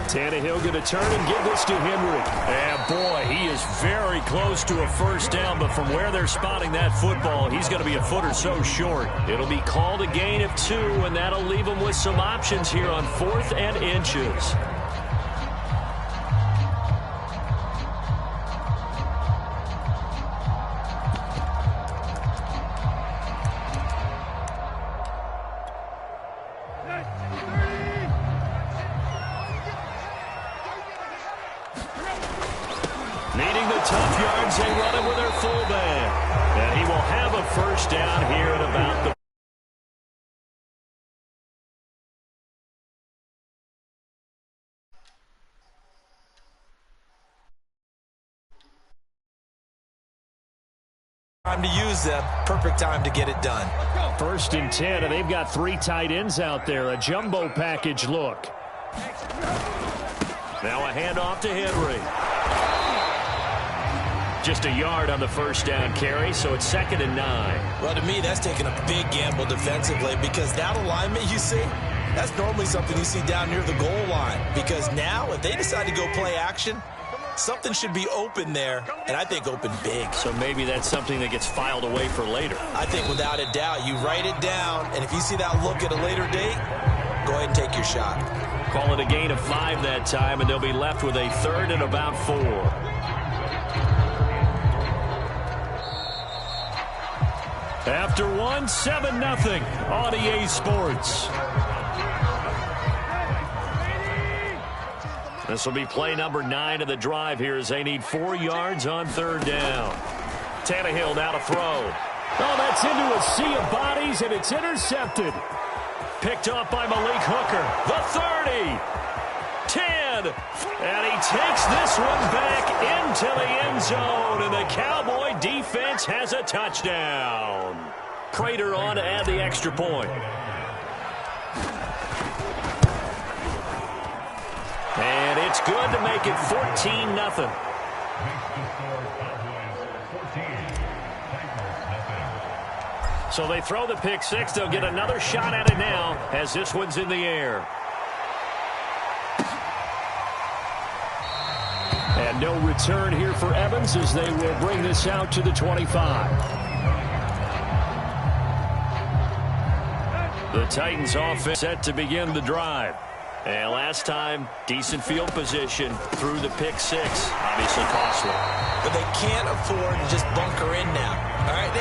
Tannehill going to turn and give this to Henry. And, boy, he is very close to a first down, but from where they're spotting that football, he's going to be a foot or so short. It'll be called a gain of 2, and that'll leave him with some options here on 4th and inches. Needing the tough yards, they run it with their fullback. And he will have a first down here at about the time to use them. Perfect time to get it done. 1st and 10, and they've got 3 tight ends out there. A jumbo package look. Now a handoff to Henry. Just a yard on the first down carry, so it's 2nd and 9. Well, to me, that's taking a big gamble defensively because that alignment you see, that's normally something you see down near the goal line. Because now, if they decide to go play action, something should be open there, and I think open big. So maybe that's something that gets filed away for later. I think without a doubt, you write it down, and if you see that look at a later date, go ahead and take your shot. Call it a gain of 5 that time, and they'll be left with a 3rd and about 4. After 1, 7-0 on EA Sports. This will be play number 9 of the drive here as they need 4 yards on 3rd down. Tannehill now to throw. Oh, that's into a sea of bodies, and it's intercepted. Picked off by Malik Hooker. The 30. 10. And he takes this one back into the end zone, and the Cowboy defense has a touchdown. Prater on to add the extra point. And it's good to make it 14-0. So they throw the pick 6. They'll get another shot at it now as this one's in the air. And no return here for Evans as they will bring this out to the 25. The Titans offense set to begin the drive. And last time, decent field position through the pick 6. Obviously costly. But they can't afford to just bunker in now. All right,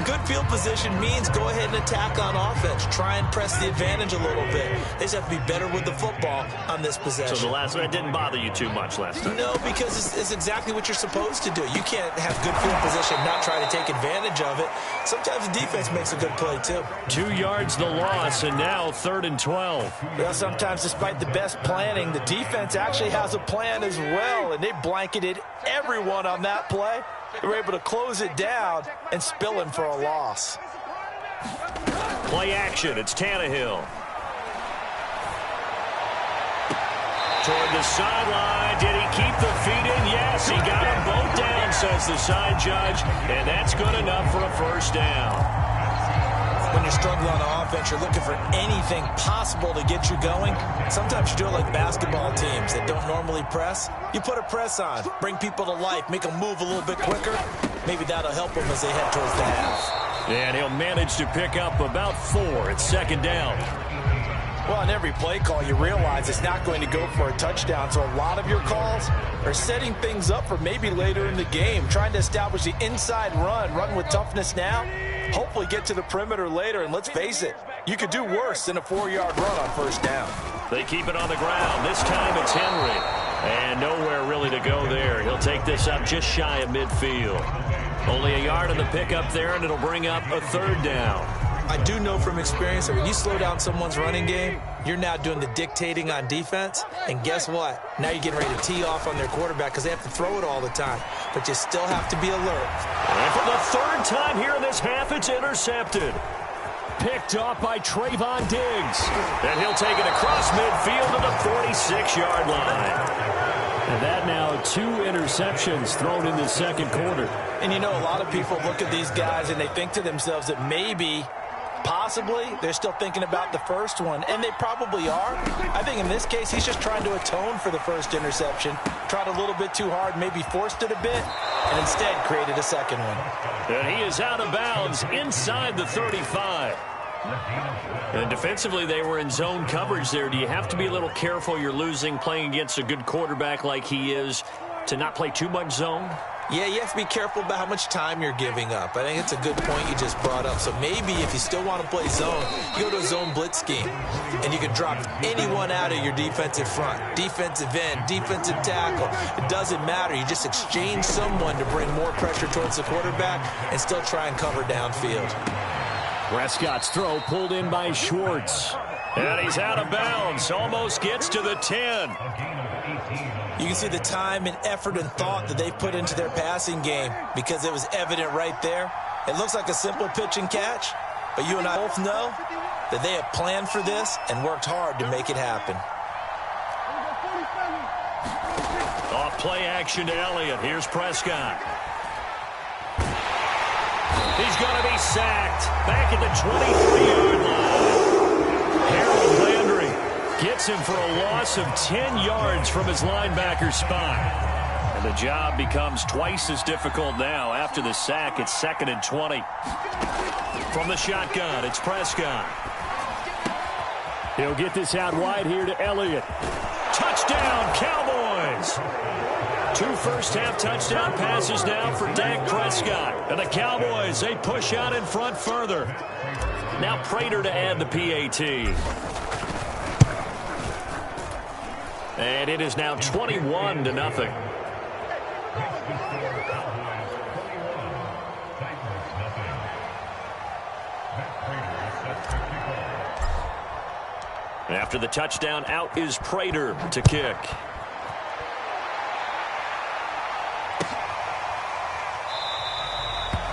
good field position means go ahead and attack on offense. Try and press the advantage a little bit. They just have to be better with the football on this possession. So the last one didn't bother you too much last time? No, because it's exactly what you're supposed to do. You can't have good field position, not try to take advantage of it. Sometimes the defense makes a good play, too. 2 yards the loss, and now 3rd and 12. Well, sometimes despite the best planning, the defense actually has a plan as well, and they blanketed everyone on that play. They were able to close it down and spill him for a loss. Play action. It's Tannehill. Toward the sideline. Did he keep the feet in? Yes, he got them both down, says the side judge. And that's good enough for a first down. When you're struggling on offense, you're looking for anything possible to get you going. Sometimes you do it like basketball teams that don't normally press. You put a press on, bring people to life, make them move a little bit quicker. Maybe that'll help them as they head towards the half. And he'll manage to pick up about 4. It's 2nd down. Well, on every play call, you realize it's not going to go for a touchdown. So a lot of your calls are setting things up for maybe later in the game, trying to establish the inside run with toughness now. Hopefully get to the perimeter later, and let's face it, you could do worse than a 4-yard run on first down. They keep it on the ground. This time it's Henry. And nowhere really to go there. He'll take this up just shy of midfield. Only a yard on the pickup there, and it'll bring up a 3rd down. I do know from experience that when you slow down someone's running game, you're now doing the dictating on defense. And guess what? Now you're getting ready to tee off on their quarterback because they have to throw it all the time. But you still have to be alert. And for the 3rd time here in this half, it's intercepted. Picked off by Trayvon Diggs. And he'll take it across midfield to the 46-yard line. And that now 2 interceptions thrown in the 2nd quarter. And you know, a lot of people look at these guys and they think to themselves that maybe Possibly they're still thinking about the first one, and they probably are. I think in this case, he's just trying to atone for the first interception. Tried a little bit too hard, maybe forced it a bit, and instead created a second one. And he is out of bounds inside the 35. And defensively, they were in zone coverage there. Do you have to be a little careful? You're losing playing against a good quarterback like he is to not play too much zone? Yeah, you have to be careful about how much time you're giving up. I think it's a good point you just brought up. So maybe if you still want to play zone, you go to a zone blitz scheme, and you can drop anyone out of your defensive front, defensive end, defensive tackle. It doesn't matter. You just exchange someone to bring more pressure towards the quarterback and still try and cover downfield. Prescott's throw pulled in by Schwartz. And he's out of bounds. Almost gets to the 10. You can see the time and effort and thought that they put into their passing game because it was evident right there. It looks like a simple pitch and catch, but you and I both know that they have planned for this and worked hard to make it happen. Off play action to Elliott. Here's Prescott. He's going to be sacked back at the 23-yard line. Harold Landry gets him for a loss of 10 yards from his linebacker spot. And the job becomes twice as difficult now. After the sack, it's 2nd and 20. From the shotgun, it's Prescott. He'll get this out wide here to Elliott. Touchdown, Cowboys! 2 first-half touchdown passes now for Dak Prescott. And the Cowboys, they push out in front further. Now Prater to add the PAT. And it is now 21-0. After the touchdown, out is Prater to kick.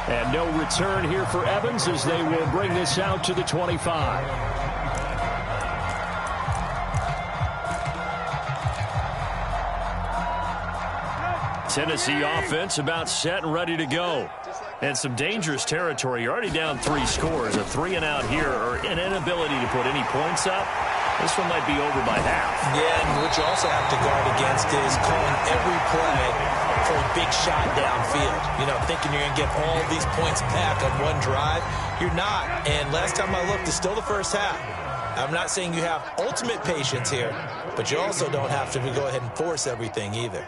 And no return here for Evans as they will bring this out to the 25. Tennessee offense about set and ready to go. And some dangerous territory. You're already down 3 scores. A 3-and-out here or an inability to put any points up. This one might be over by half. Yeah, and what you also have to guard against is calling every play for a big shot downfield. You know, thinking you're going to get all these points back on one drive. You're not. And last time I looked, it's still the first half. I'm not saying you have ultimate patience here, but you also don't have to go ahead and force everything either.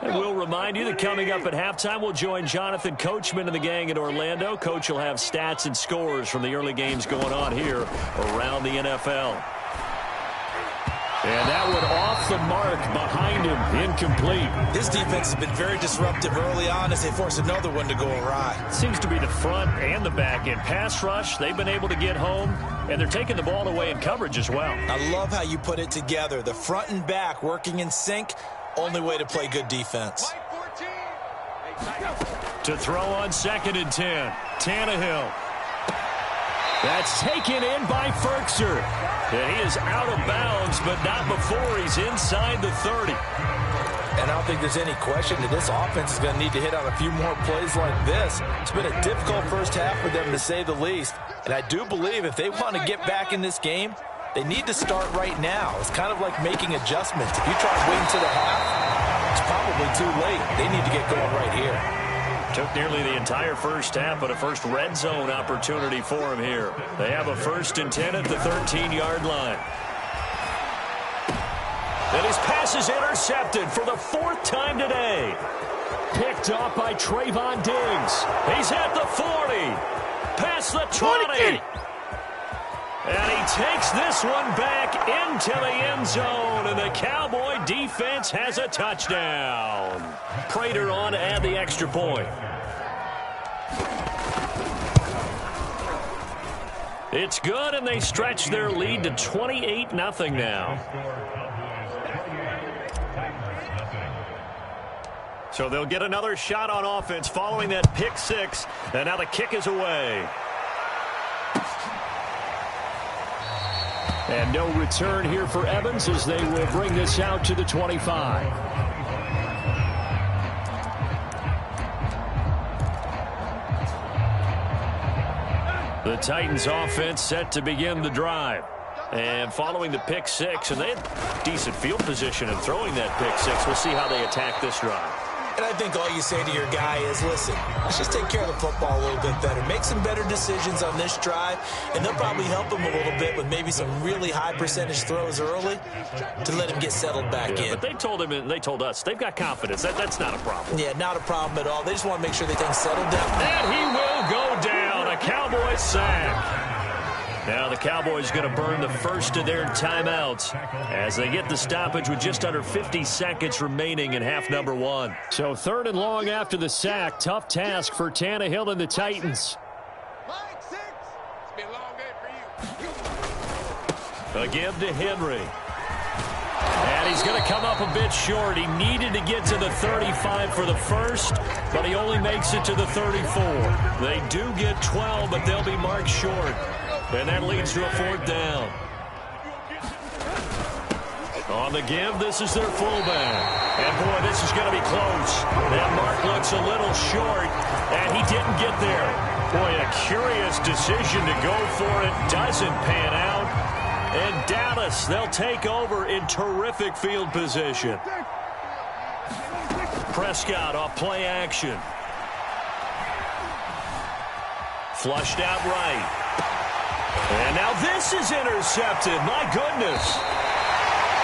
And we'll remind you that coming up at halftime, we'll join Jonathan Coachman and the gang in Orlando. Coach will have stats and scores from the early games going on here around the NFL. And that one off the mark behind him, incomplete. This defense has been very disruptive early on as they force another one to go awry. Seems to be the front and the back end. Pass rush, they've been able to get home, and they're taking the ball away in coverage as well. I love how you put it together. The front and back working in sync. Only way to play good defense. To throw on 2nd and 10. Tannehill. That's taken in by Ferkser. And he is out of bounds, but not before he's inside the 30. And I don't think there's any question that this offense is going to need to hit on a few more plays like this. It's been a difficult first half for them, to say the least. And I do believe if they want to get back in this game, they need to start right now. It's kind of like making adjustments. If you try to wait until the half, it's probably too late. They need to get going right here. Took nearly the entire first half, but a first red zone opportunity for him here. They have a 1st and 10 at the 13-yard line. And his pass is intercepted for the 4th time today. Picked off by Trayvon Diggs. He's at the 40. Past the 20. And he takes this one back into the end zone, and the Cowboy defense has a touchdown. Prater on to add the extra point. It's good, and they stretch their lead to 28-0 now. So they'll get another shot on offense following that pick 6, and now the kick is away. And no return here for Evans as they will bring this out to the 25. The Titans offense set to begin the drive. And following the pick six, and they had decent field position in throwing that pick six. We'll see how they attack this drive. And I think all you say to your guy is, listen, let's just take care of the football a little bit better. Make some better decisions on this drive, and they'll probably help him a little bit with maybe some really high percentage throws early to let him get settled back in. But they told him, and they told us, they've got confidence. That's not a problem. Yeah, not a problem at all. They just want to make sure they things settled down. And he will go down. A Cowboys sack. Now the Cowboys going to burn the first of their timeouts as they get the stoppage with just under 50 seconds remaining in half number one. So 3rd and long after the sack. Tough task for Tannehill and the Titans. A give to Henry. And he's going to come up a bit short. He needed to get to the 35 for the first, but he only makes it to the 34. They do get 12, but they'll be marked short. And that leads to a 4th down. On the give, this is their fullback. And, boy, this is going to be close. That mark looks a little short, and he didn't get there. Boy, a curious decision to go for it. Doesn't pan out. And Dallas, they'll take over in terrific field position. Prescott off play action. Flushed out right. And now this is intercepted. My goodness.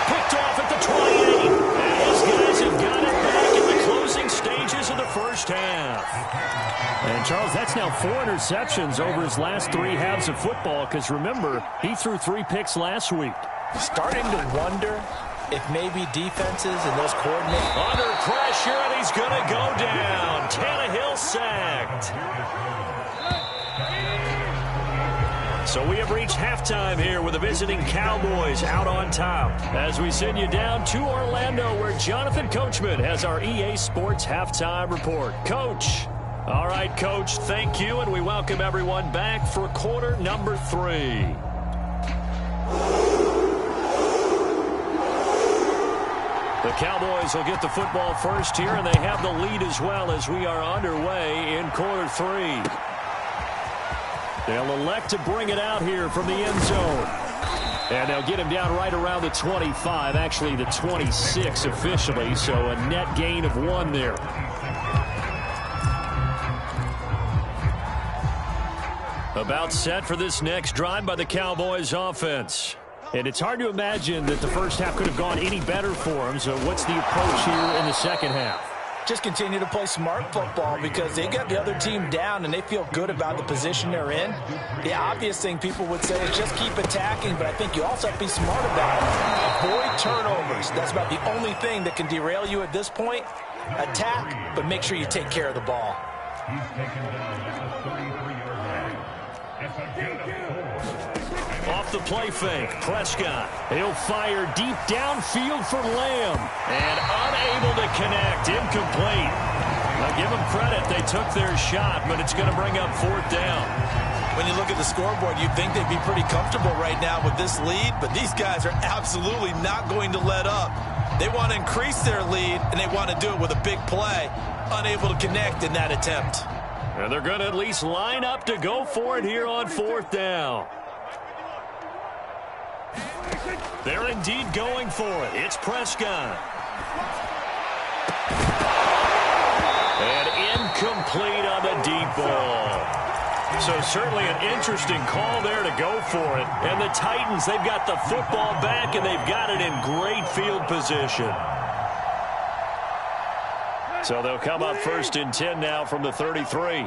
Picked off at the 28. And these guys have got it back in the closing stages of the first half. And, Charles, that's now 4 interceptions over his last 3 halves of football because, remember, he threw 3 picks last week. Starting to wonder if maybe defenses and those coordinators. Under pressure, and he's going to go down. Tannehill sacked. So we have reached halftime here with the visiting Cowboys out on top. As we send you down to Orlando where Jonathan Coachman has our EA Sports Halftime Report. Coach. All right, Coach, thank you, and we welcome everyone back for quarter number 3. The Cowboys will get the football first here, and they have the lead as well as we are underway in quarter 3. They'll elect to bring it out here from the end zone. And they'll get him down right around the 25, actually the 26 officially, so a net gain of 1 there. About set for this next drive by the Cowboys offense. And it's hard to imagine that the first half could have gone any better for them, so what's the approach here in the second half? Just continue to play smart football because they got the other team down and they feel good about the position they're in. The obvious thing people would say is just keep attacking, but I think you also have to be smart about it. Avoid turnovers. That's about the only thing that can derail you at this point. Attack, but make sure you take care of the ball. Off the play fake, Prescott. He'll fire deep downfield for Lamb. And unable to connect, incomplete. Now give them credit, they took their shot, but it's going to bring up 4th down. When you look at the scoreboard, you'd think they'd be pretty comfortable right now with this lead, but these guys are absolutely not going to let up. They want to increase their lead, and they want to do it with a big play. Unable to connect in that attempt. And they're going to at least line up to go for it here on 4th down. They're indeed going for it. It's Prescott. And incomplete on the deep ball. So certainly an interesting call there to go for it. And the Titans, they've got the football back, and they've got it in great field position. So they'll come up 1st and 10 now from the 33.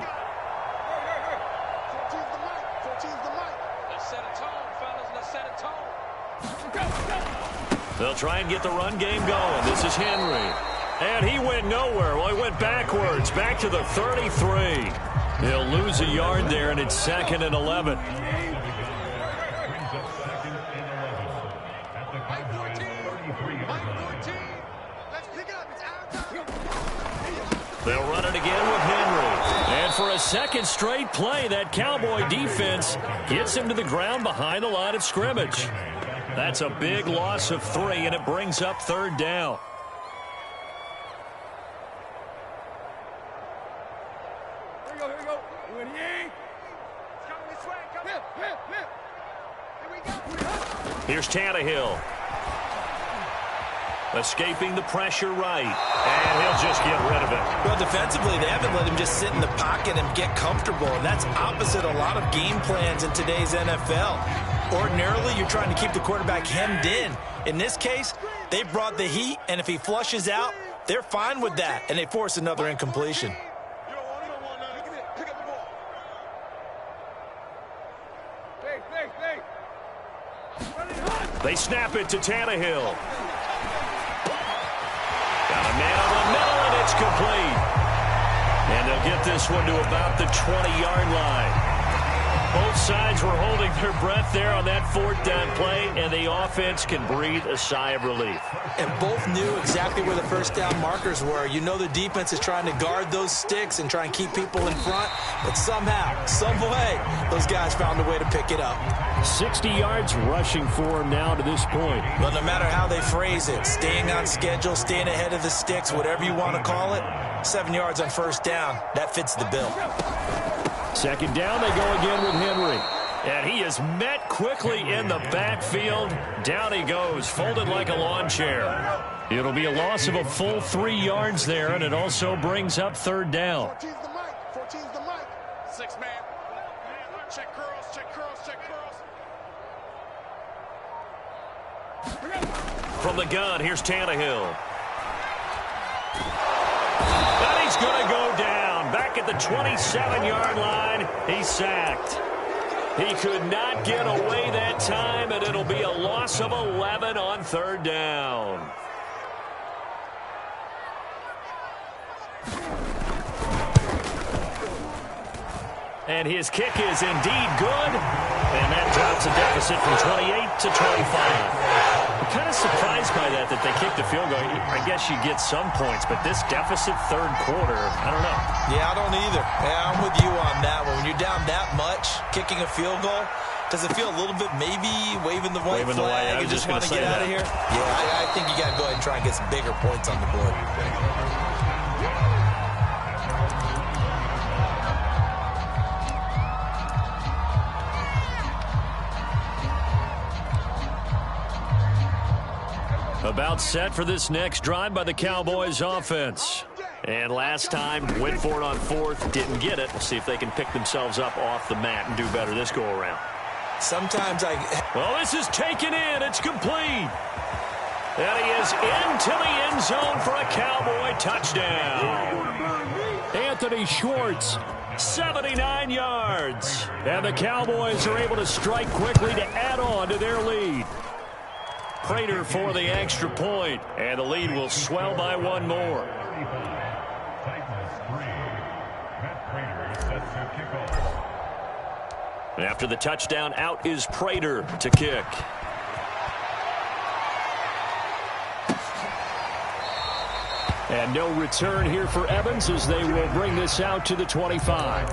They'll try and get the run game going. This is Henry. And he went nowhere. Well, he went backwards, back to the 33. He'll lose a yard there, and it's 2nd and 11. They'll run it again with Henry. And And for a second straight play, that Cowboy defense gets him to the ground behind the line of scrimmage. That's a big loss of 3, and it brings up third down. Here we go, here we go. It's coming this way, coming. Here we go. Here's Tannehill. Escaping the pressure right. And he'll just get rid of it. Well, defensively, they haven't let him just sit in the pocket and get comfortable. And that's opposite a lot of game plans in today's NFL. Ordinarily, you're trying to keep the quarterback hemmed in. In this case, they brought the heat, and if he flushes out, they're fine with that, and they force another incompletion. They snap it to Tannehill. Got a man over the middle, and it's complete. And they'll get this one to about the 20-yard line. Both sides were holding their breath there on that fourth down play, and the offense can breathe a sigh of relief. And both knew exactly where the first down markers were. You know the defense is trying to guard those sticks and try and keep people in front, but somehow, some way, those guys found a way to pick it up. 60 yards rushing for him now to this point. But no matter how they phrase it, staying on schedule, staying ahead of the sticks, whatever you want to call it, 7 yards on first down, that fits the bill. Second down, they go again with Henry. And he is met quickly in the backfield. Down he goes, folded like a lawn chair. It'll be a loss of a full 3 yards there, and it also brings up third down. 14's the mic. 14's the mic. 6 man. Check curls, check curls, check curls. From the gun, here's Tannehill. And he's going to go down. Back at the 27-yard line, he's sacked. He could not get away that time, and it'll be a loss of 11 on third down. And his kick is indeed good, and that drops a deficit from 28 to 25. I'm kind of surprised by that they kicked the field goal. I guess you get some points, but this deficit third quarter, I don't know. Yeah, I don't either. Yeah, I'm with you on that one. When you're down that much, kicking a field goal, does it feel a little bit maybe waving the white flag? I You was just want to get out of here? Yeah, I think you got to go ahead and try and get some bigger points on the board. About set for this next drive by the Cowboys offense. And last time, went for it on fourth, didn't get it. We'll see if they can pick themselves up off the mat and do better this go-around. Sometimes Well, this is taken in. It's complete. And he is into the end zone for a Cowboy touchdown. Anthony Schwartz, 79 yards. And the Cowboys are able to strike quickly to add on to their lead. Prater for the extra point, and the lead will swell by one more. After the touchdown, out is Prater to kick. And no return here for Evans as they will bring this out to the 25.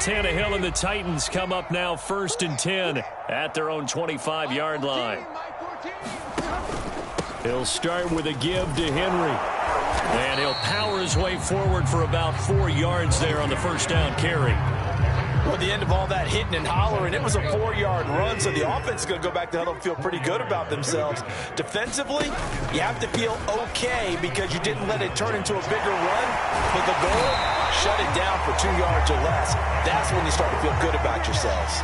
Tannehill and the Titans come up now 1st and 10 at their own 25-yard line. He'll start with a give to Henry. And he'll power his way forward for about 4 yards there on the first down carry. Well, at the end of all that hitting and hollering, it was a 4-yard run, so the offense is going to go back to huddle and feel pretty good about themselves. Defensively, you have to feel okay because you didn't let it turn into a bigger run. But the goal, shut it down for 2 yards or less. That's when you start to feel good about yourselves.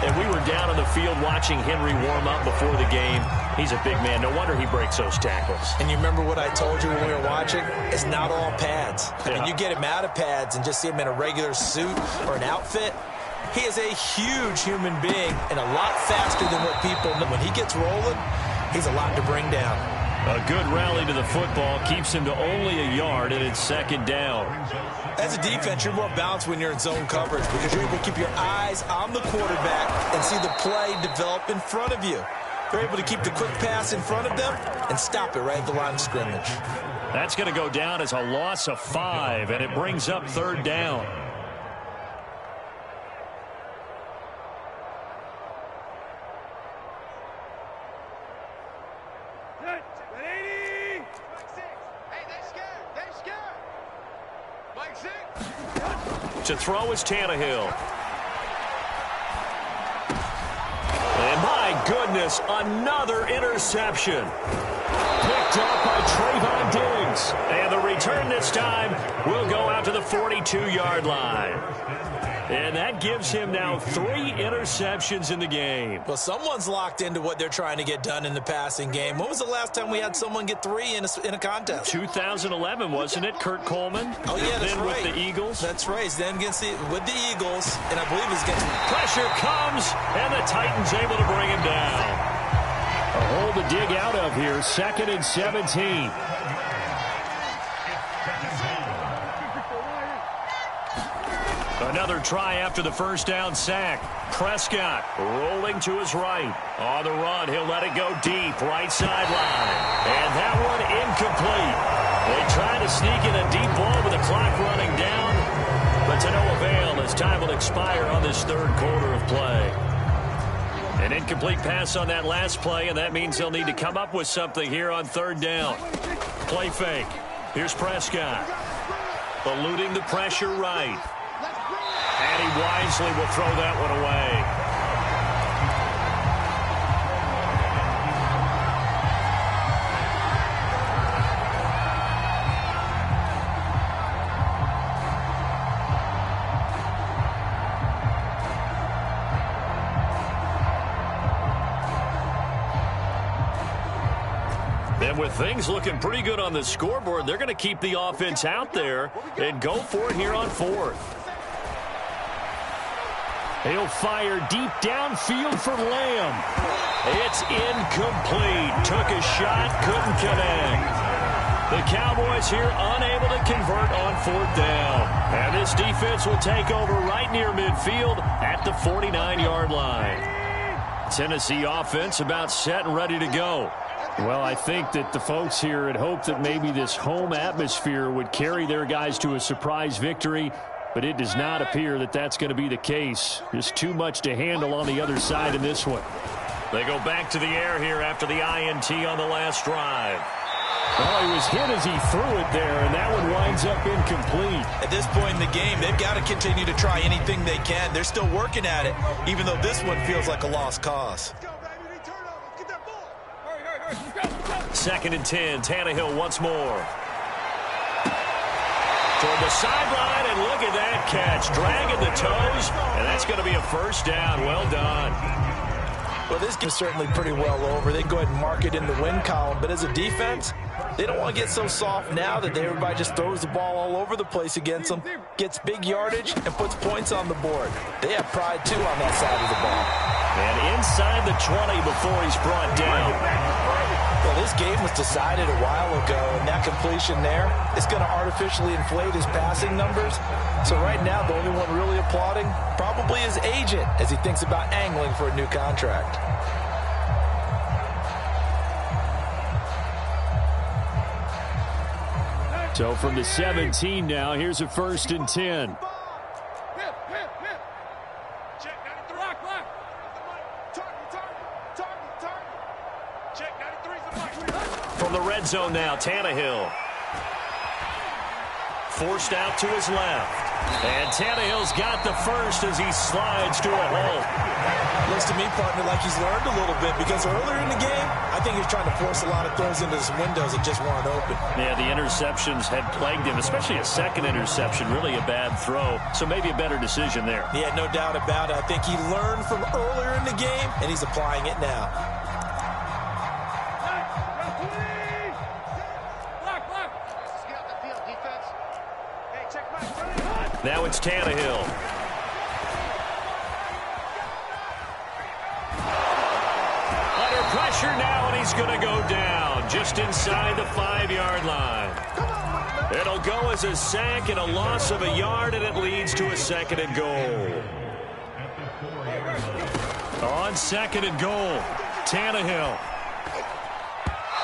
And we were down on the field watching Henry warm up before the game. He's a big man. No wonder he breaks those tackles. And you remember what I told you when we were watching? It's not all pads. I mean, you get him out of pads and just see him in a regular suit or an outfit. He is a huge human being and a lot faster than what people know. When he gets rolling, he's a lot to bring down. A good rally to the football keeps him to only a yard, and it's second down. As a defense, you're more balanced when you're in zone coverage because you're able to keep your eyes on the quarterback and see the play develop in front of you. They're able to keep the quick pass in front of them and stop it right at the line of scrimmage. That's going to go down as a loss of 5, and it brings up third down. To throw is Tannehill. And my goodness, another interception. Picked up by Trayvon Diggs. And the return this time will go out to the 42-yard line. And that gives him now 3 interceptions in the game. Well, someone's locked into what they're trying to get done in the passing game. When was the last time we had someone get 3 in a contest? 2011, wasn't it, Kurt Coleman? Oh, yeah, that's then right. With the Eagles. That's right. Then with the Eagles, and I believe it's against... Pressure comes, and the Titans able to bring him down. A hole to dig out of here, 2nd and 17. Another try after the first down sack. Prescott rolling to his right. On the run, he'll let it go deep, right sideline. And that one incomplete. They try to sneak in a deep ball with the clock running down, but to no avail as time will expire on this third quarter of play. An incomplete pass on that last play, and that means they'll need to come up with something here on third down. Play fake. Here's Prescott. Eluding the pressure right. And he wisely will throw that one away. And with things looking pretty good on the scoreboard, they're going to keep the offense out there and go for it here on 4th. He'll fire deep downfield for Lamb. It's incomplete. Took a shot, couldn't connect. The Cowboys here unable to convert on 4th down. And this defense will take over right near midfield at the 49-yard line. Tennessee offense about set and ready to go. Well, I think that the folks here had hoped that maybe this home atmosphere would carry their guys to a surprise victory, but it does not appear that that's going to be the case. There's too much to handle on the other side in this one. They go back to the air here after the INT on the last drive. Oh, he was hit as he threw it there, and that one winds up incomplete. At this point in the game, they've got to continue to try anything they can. They're still working at it, even though this one feels like a lost cause. 2nd and 10, Tannehill once more. Toward the sideline, and look at that catch. Dragging the toes, and that's going to be a first down. Well done. Well, this game is certainly pretty well over. They can go ahead and mark it in the win column, but as a defense, they don't want to get so soft now that everybody just throws the ball all over the place against them, gets big yardage, and puts points on the board. They have pride, too, on that side of the ball. And inside the 20 before he's brought down. Well, this game was decided a while ago, and that completion there is going to artificially inflate his passing numbers. So right now, the only one really applauding probably his agent as he thinks about angling for a new contract. So from the 17 now, here's a 1st and 10. From the red zone now, Tannehill. Forced out to his left. And Tannehill's got the first as he slides to a halt. Looks to me, partner, like he's learned a little bit, because earlier in the game, I think he was trying to force a lot of throws into some windows that just weren't open. Yeah, the interceptions had plagued him, especially a second interception, really a bad throw. So maybe a better decision there. Yeah, no doubt about it. I think he learned from earlier in the game, and he's applying it now. Now it's Tannehill. Under pressure now, and he's going to go down just inside the 5-yard line. It'll go as a sack and a loss of a yard, and it leads to a 2nd and goal. On 2nd and goal, Tannehill.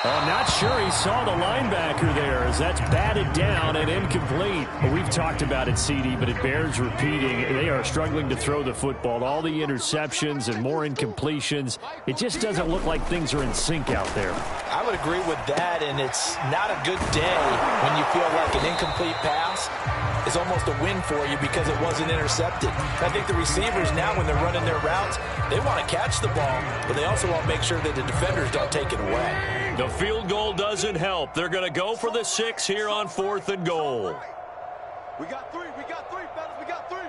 I'm not sure he saw the linebacker there as that's batted down and incomplete. We've talked about it, CD, but it bears repeating. They are struggling to throw the football. All the interceptions and more incompletions. It just doesn't look like things are in sync out there. I would agree with that, and it's not a good day when you feel like an incomplete pass is almost a win for you because it wasn't intercepted. I think the receivers now, when they're running their routes, they want to catch the ball, but they also want to make sure that the defenders don't take it away. The field goal doesn't help. They're going to go for the 6 here on 4th and goal. We got three, fellas, we got three.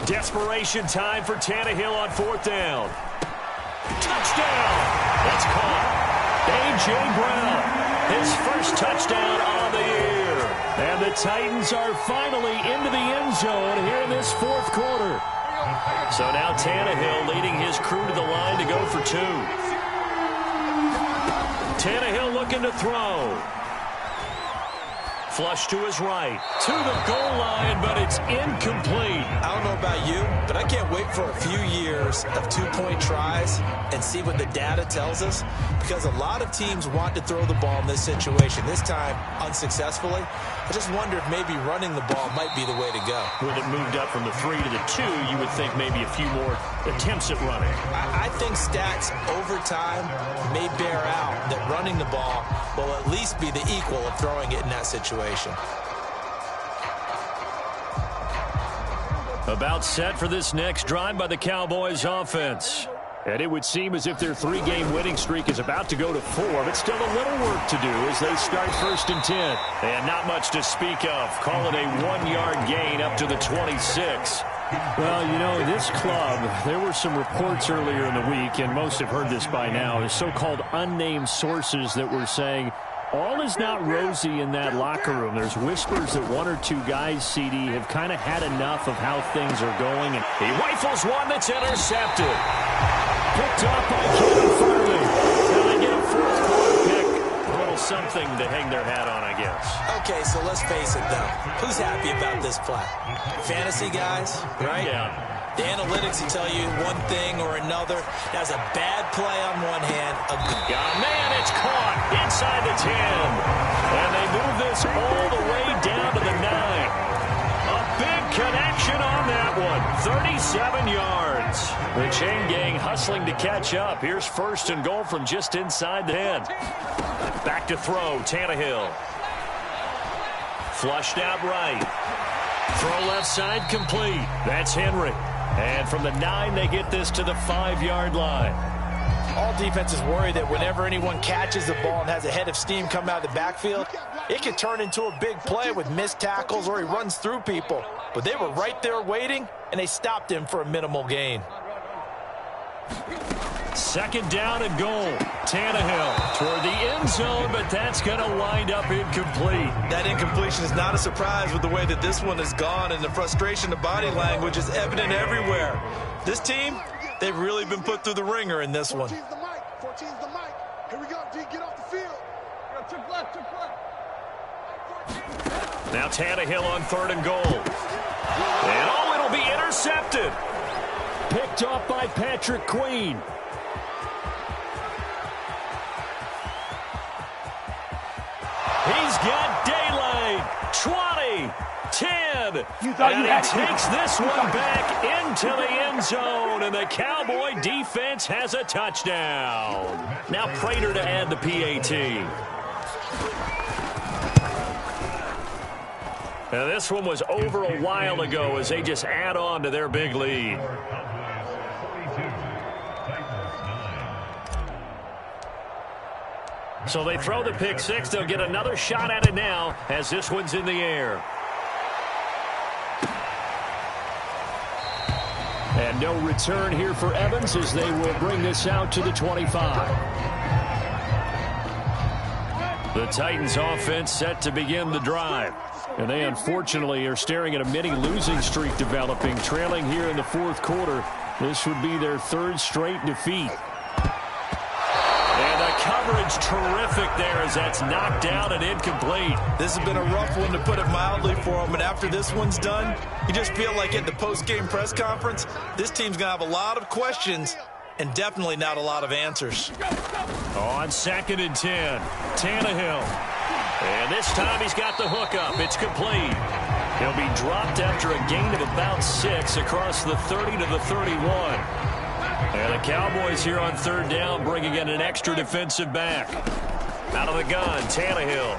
Desperation time for Tannehill on 4th down. Touchdown! That's caught. A.J. Brown, his first touchdown on the year. And the Titans are finally into the end zone here in this 4th quarter. So now Tannehill leading his crew to the line to go for 2. Tannehill looking to throw. Flush to his right. To the goal line, but it's incomplete. I don't know about you, but I can't wait for a few years of 2-point tries and see what the data tells us, because a lot of teams want to throw the ball in this situation. This time, unsuccessfully. I just wonder if maybe running the ball might be the way to go. With it moved up from the 3 to the 2, you would think maybe a few more attempts at running. I think stats over time may bear out that running the ball will at least be the equal of throwing it in that situation. About set for this next drive by the Cowboys offense. And it would seem as if their 3-game winning streak is about to go to 4, but still a little work to do as they start 1st and 10. And not much to speak of. Call it a 1-yard gain up to the 26. Well, you know, this club, there were some reports earlier in the week, and most have heard this by now, the so-called unnamed sources that were saying all is not rosy in that locker room. There's whispers that 1 or 2 guys, CD, have kind of had enough of how things are going. And he rifles one that's intercepted. Picked up by Kevin Farley. Now they get a 4th quarter pick. A little something to hang their hat on, I guess. Okay, so let's face it, though. Who's happy about this play? Fantasy guys, right? Yeah. The analytics will tell you one thing or another. That's a bad play on one hand. Man, it's caught inside the 10. And they move this all the way down to the 9. A big connection on that one. 37 yards. The chain gang hustling to catch up. Here's 1st and goal from just inside the 10. Back to throw, Tannehill. Flushed out right. Throw left side complete. That's Henry. And from the 9, they get this to the 5-yard line. All defenses worry that whenever anyone catches the ball and has a head of steam come out of the backfield, it could turn into a big play with missed tackles or he runs through people. But they were right there waiting, and they stopped him for a minimal gain. 2nd down and goal. Tannehill toward the end zone, but that's going to wind up incomplete. That incompletion is not a surprise with the way that this one has gone, and the frustration of body language is evident everywhere. This team, they've really been put through the ringer in this one. 14's the mic. Here we go, D. Get off the field. Took left. Now Tannehill on 3rd and goal. And it'll be intercepted. Picked off by Patrick Queen. He's got daylight. 20, 10. And he takes this one back into the end zone. And the Cowboy defense has a touchdown. Now Prater to add the PAT. Now this one was over a while ago as they just add on to their big lead. So they throw the pick 6. They'll get another shot at it now as this one's in the air. And no return here for Evans as they will bring this out to the 25. The Titans offense set to begin the drive. And they unfortunately are staring at a mini losing streak developing, trailing here in the 4th quarter. This would be their 3rd straight defeat. And the coverage terrific there as that's knocked down and incomplete. This has been a rough one, to put it mildly, for them. And after this one's done, you just feel like at the post-game press conference, this team's going to have a lot of questions and definitely not a lot of answers. On 2nd and 10, Tannehill. And this time he's got the hookup. It's complete. He'll be dropped after a gain of about 6 across the 30 to the 31. And the Cowboys here on 3rd down bringing in an extra defensive back. Out of the gun, Tannehill.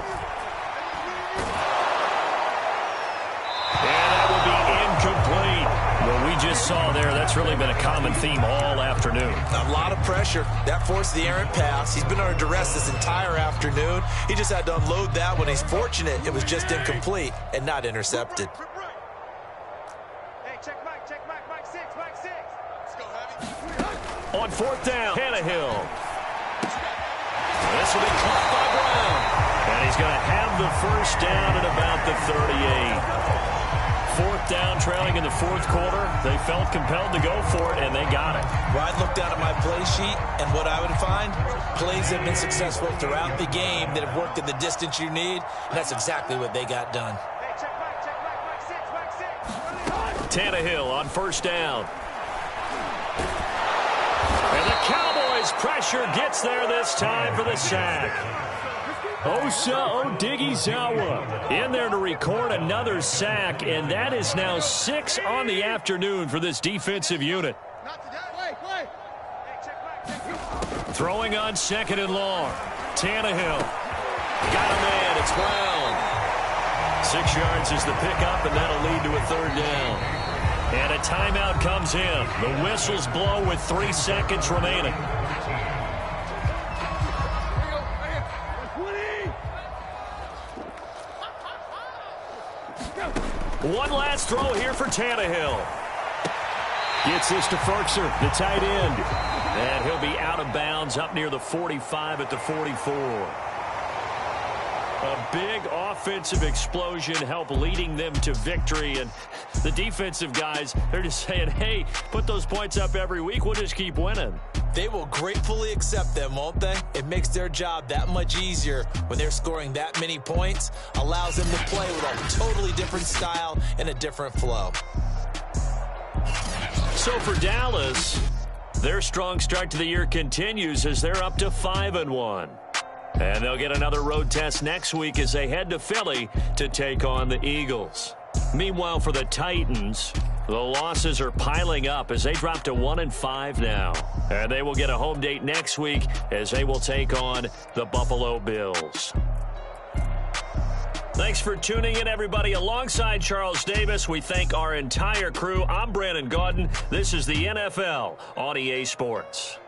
And that will be incomplete. What we just saw there, that's really been a common theme all afternoon. A lot of pressure. That forced the errant pass. He's been under duress this entire afternoon. He just had to unload that one. He's fortunate it was just incomplete and not intercepted. Hey, check Mike, Mike 6, Mike 6. Let's go, Heavy. On 4th down, Tannehill. This will be caught by Brown. And he's going to have the first down at about the 38. 4th down, trailing in the 4th quarter. They felt compelled to go for it, and they got it. Well, I'd look down at my play sheet, and what I would find, plays have been successful throughout the game that have worked in the distance you need, and that's exactly what they got done. Hey, check Mike 6. Tannehill on 1st down. And the Cowboys' pressure gets there this time for the sack. Osa Odighizuwa in there to record another sack, and that is now 6 on the afternoon for this defensive unit. Throwing on 2nd and long. Tannehill. Got a man. It's Brown. 6 yards is the pickup, and that'll lead to a 3rd down. And a timeout comes in. The whistles blow with 3 seconds remaining. One last throw here for Tannehill. Gets this to Ferkser, the tight end. And he'll be out of bounds up near the 45 at the 44. A big offensive explosion helped leading them to victory. And the defensive guys, they're just saying, hey, put those points up every week. We'll just keep winning. They will gratefully accept them, won't they? It makes their job that much easier when they're scoring that many points. Allows them to play with a totally different style and a different flow. So for Dallas, their strong start to the year continues as they're up to 5-1. And they'll get another road test next week as they head to Philly to take on the Eagles. Meanwhile, for the Titans, the losses are piling up as they drop to 1-5 now. And they will get a home date next week as they will take on the Buffalo Bills. Thanks for tuning in, everybody. Alongside Charles Davis, we thank our entire crew. I'm Brandon Gaudin. This is the NFL on EA Sports.